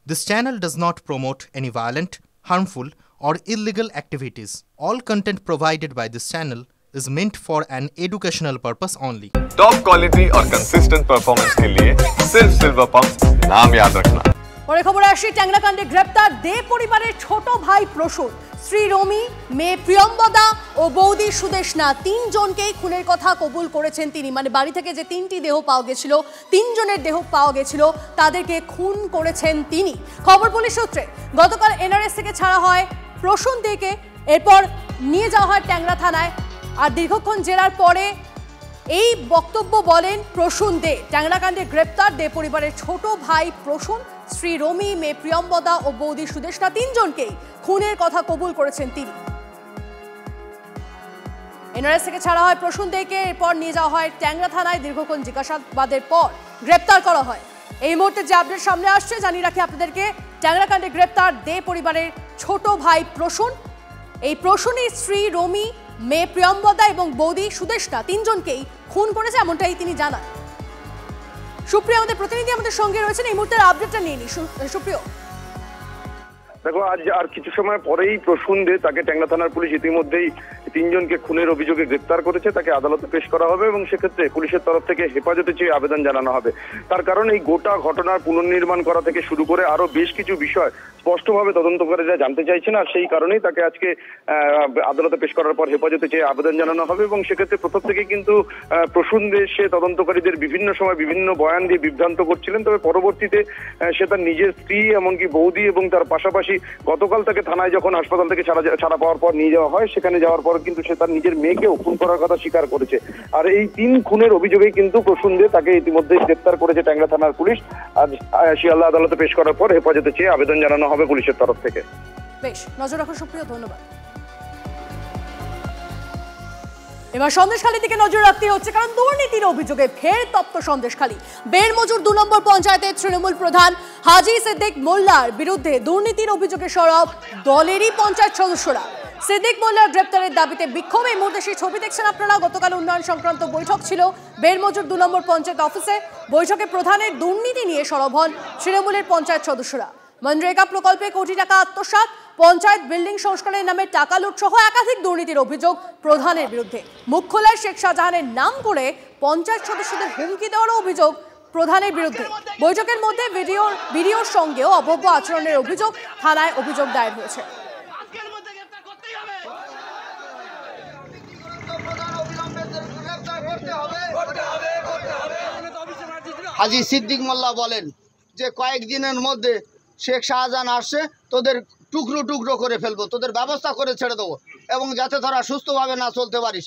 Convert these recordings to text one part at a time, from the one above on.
This channel does not promote any violent, harmful, or illegal activities. All content provided by this channel is meant for an educational purpose only. Top quality और consistent performance के लिए सिर्फ silver pump नाम याद रखना। পরে খবরে আসি, ট্যাংরাকাণ্ডে গ্রেপ্তার দে পরিবারের ছোট ভাই প্রসূন, স্ত্রী রমি, মেয়ে প্রিয়ম্বদা ও বৌদি সুদেশনা তিনজনকেই খুনের কথা কবুল করেছেন তিনি। মানে বাড়ি থেকে যে তিনটি দেহ পাওয়া গেছিল, তিনজনের দেহ পাওয়া গেছিল, তাদেরকে খুন করেছেন তিনি। খবর পুলিশ সূত্রে গতকাল এনআরএস থেকে ছাড়া হয় প্রসূন দেকে, এরপর নিয়ে যাওয়া হয় ট্যাংরা থানায়। আর দীর্ঘক্ষণ জেরার পরে এই বক্তব্য বলেন প্রসূন দে। ট্যাংরাকাণ্ডে গ্রেপ্তার দে পরিবারের ছোট ভাই প্রসূন, স্ত্রী রমি, মেয়ে প্রিয়ম্বদা ও বৌদি সুদেশনা তিনজনকেই খুনের কথা কবুল করেছেন তিনি। এনআরএস থেকে ছাড়া হয় প্রসূন দেকে, এরপর নিয়ে যাওয়া হয় ট্যাংরা থানায়। দীর্ঘক্ষণ জিজ্ঞাসাবাদের পর গ্রেপ্তার করা হয়। এই মুহূর্তে যে আপডেট সামনে আসছে জানিয়ে রাখি আপনাদেরকে, ট্যাংরাকাণ্ডে গ্রেপ্তার দে পরিবারের ছোট ভাই প্রসূন। এই প্রসূনের স্ত্রী রমি, মেয়ে প্রিয়ম্বদা এবং বৌদি সুদেশনা তিনজনকেই খুন করেছে, এমনটাই তিনি জানান। সুপ্রিয় আমাদের প্রতিনিধি আমাদের সঙ্গে রয়েছেন, এই মুহূর্তের আপডেটটা নিয়ে নি। সুপ্রিয়, দেখো, আজ আর কিছু সময় পরেই প্রসূন দে, তাকে ট্যাংরা থানার পুলিশ ইতিমধ্যেই তিনজনকে খুনের অভিযোগে গ্রেপ্তার করেছে। তাকে আদালতে পেশ করা হবে এবং সেক্ষেত্রে পুলিশের তরফ থেকে হেফাজতে চেয়ে আবেদন জানানো হবে। তার কারণ এই গোটা ঘটনার পুনর্নির্মাণ করা থেকে শুরু করে আরো বেশ কিছু বিষয় স্পষ্টভাবে তদন্তকারীরা জানতে চাইছেন। আর সেই কারণেই তাকে আজকে আদালতে পেশ করার পর হেফাজতে চেয়ে আবেদন জানানো হবে এবং সেক্ষেত্রে প্রথম থেকে কিন্তু প্রসূন দে সে তদন্তকারীদের বিভিন্ন সময় বিভিন্ন বয়ান দিয়ে বিভ্রান্ত করছিলেন। তবে পরবর্তীতে সে তার নিজের স্ত্রী, এমনকি বৌদি এবং তার পাশাপাশি গতকাল তাকে থানায় যখন হাসপাতাল থেকে ছাড়া পাওয়ার পর নিয়ে যাওয়া হয়, সেখানে যাওয়ার পর কিন্তু সে তার নিজের মেয়েকেও খুন করার কথা স্বীকার করেছে। আর এই তিন খুনের অভিযোগেই কিন্তু প্রসূন দে তাকে ইতিমধ্যে গ্রেপ্তার করেছে ট্যাংরা থানার পুলিশ। আজ শিয়ালদা আদালতে পেশ করার পর হেফাজতে চেয়ে আবেদন জানানো হবে পুলিশের তরফ থেকে। বেশ, নজর রাখুন সুপ্রিয়, ধন্যবাদ। এবার সন্দেশখালী দিকে নজর রাখতে হচ্ছে, কারণ দুর্নীতির অভিযোগে ফের তপ্ত সন্দেশখালী। বেরমজুর 2 নম্বর পঞ্চায়েতের তৃণমূল প্রধান হাজী সিদ্দিক মোল্লার বিরুদ্ধে দুর্নীতির অভিযোগে সরব দলেরই পঞ্চায়েত সদস্যরা। সিদ্দিক মোল্লার গ্রেপ্তারের দাবিতে বিক্ষোভ। এই মুহূর্তে সেই ছবি দেখছেন আপনারা। গতকাল উন্নয়ন সংক্রান্ত বৈঠক ছিল বেরমজুর 2 নম্বর পঞ্চায়েত অফিসে। বৈঠকে প্রধানের দুর্নীতি নিয়ে সরব হন তৃণমূলের পঞ্চায়েত সদস্যরা। মনরেগা প্রকল্পে কোটি টাকা আত্মসাৎ, পঞ্চায়েত বিল্ডিং সংস্কারের নামে টাকা লুট সহ একাধিক দুর্নীতির অভিযোগ প্রধানের বিরুদ্ধে। মুখ খোলায় শেখ শাহজাহানের নাম করে পঞ্চায়েত সদস্যদের হুমকি দেওয়ার অভিযোগ প্রধানের বিরুদ্ধে। বৈঠকের মধ্যে ভিডিওর সঙ্গেও অভব্য আচরণের অভিযোগ, থানায় অভিযোগ দায়ের হয়েছে। হাজী সিদ্দিক মোল্লা বলেন যে কয়েকদিনের মধ্যে শেখ শাহজাহান আসছে, তোদের টুকরো টুকরো করে ফেলবো, তোদের ব্যবস্থা করে ছেড়ে দেবো, এবং যাতে তোরা সুস্থভাবে না চলতে পারিস,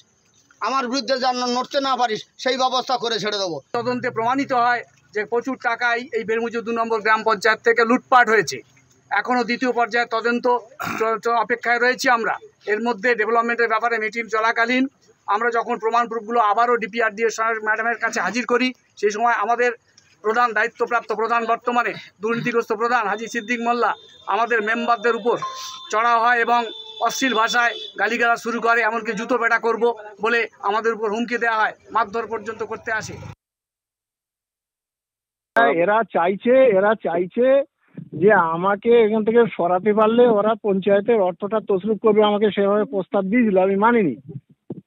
আমার বিরুদ্ধে যেন নড়তে না পারিস, সেই ব্যবস্থা করে ছেড়ে দেবো। তদন্তে প্রমাণিত হয় যে প্রচুর টাকাই এই বেরমজুর 2 নম্বর গ্রাম পঞ্চায়েত থেকে লুটপাট হয়েছে। এখনও দ্বিতীয় পর্যায়ে তদন্ত অপেক্ষায় রয়েছি আমরা। এর মধ্যে ডেভেলপমেন্টের ব্যাপারে মিটিং চলাকালীন আমরা যখন প্রমাণ প্রুফগুলো আবারও ডিপিআরডিএ ম্যাডামের কাছে হাজির করি, সেই সময় আমাদের প্রধান, দায়িত্বপ্রাপ্ত প্রধান, বর্তমানে দুর্নীতিগ্রস্ত প্রধান হাজী সিদ্দিক মোল্লা আমাদের মেম্বারদের উপর চড়া হয় এবং অশ্লীল ভাষায় গালিগালাজ শুরু করে, এমনকি জুতো পেটা করব বলে আমাদের উপর হুমকি দেওয়া হয়, মারধর পর্যন্ত করতে আসে। এরা চাইছে যে আমাকে এখান থেকে সরাতে পারলে ওরা পঞ্চায়েতের অর্থটা তছরুপ করবে, আমাকে সেভাবে প্রস্তাব দিয়েছিল, আমি মানিনি।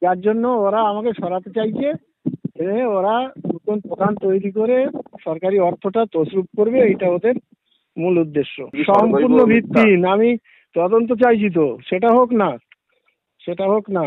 যার জন্য ওরা আমাকে সরাতে চাইছে। ওরা নতুন প্রধান তৈরি করে সরকারি অর্থটা তছরুপ করবে, এটা ওদের মূল উদ্দেশ্য। সম্পূর্ণ ভিত্তিহীন। আমি তদন্ত চাইছি, তো সেটা হোক না।